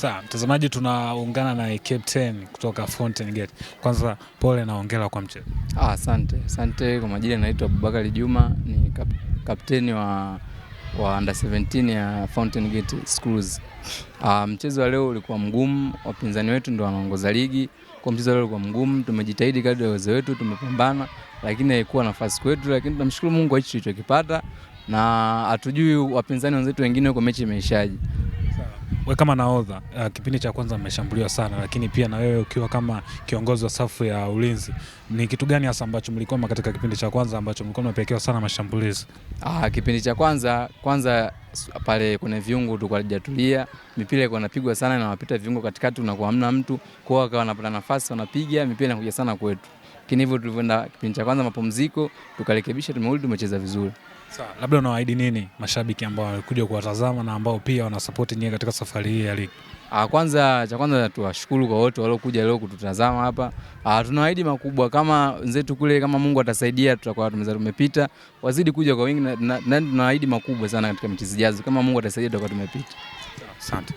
Sawa, mtazamaji, tunaungana na captain kutoka Fountain Gate. Kwanza pole na hongera kwa mchezo. Asante. Kwa majina naitwa Abubakar Juma, ni kapteni wa under 17 ya Fountain Gate Schools. Mchezo wa leo ulikuwa mgumu, wapinzani wetu ndio wanaongoza ligi. Kwa mchezo leo ulikuwa mgumu, tumejitahidi kadri ya uwezo wetu, tumepambana, lakini haikuwa nafasi kwetu, lakini tunamshukuru Mungu kwa hicho tulichokipata, na hatujui wapinzani wenzetu wengine huko mechi imeishaje. Wewe kama nahodha, kipindi cha kwanza mmeshambuliwa sana, lakini pia na wewe ukiwa kama kiongozi wa safu ya ulinzi, ni kitu gani hasa ambacho mlikoma katika kipindi cha kwanza ambacho mlikuwa mnapekewa sana mashambulizi? Kipindi cha kwanza pale kuna viungo tulikuwa hajatulia, mipira ilikuwa inapigwa sana na wapita viungo katikati, unakuwa hamna mtu, kwa hiyo akawa anapata nafasi wanapiga, mipira inakuja sana kwetu. Lakini hivyo tulivyoenda kipindi cha kwanza mapumziko, tukarekebisha, tumerudi tumecheza vizuri. Sawa, labda unawaahidi nini mashabiki ambao walikuja kuwatazama na ambao pia wanasupport nyinyi katika safari hii ya ligi? Cha kwanza tuwashukuru kwa wote waliokuja leo kututazama hapa. Tunawaahidi makubwa kama wenzetu kule, kama Mungu atasaidia tutakuwa tumepita. Wazidi kuja kwa wingi na tunawaahidi makubwa sana katika mechi zijazo. Kama Mungu atasaidia tutakuwa tumepita. Asante.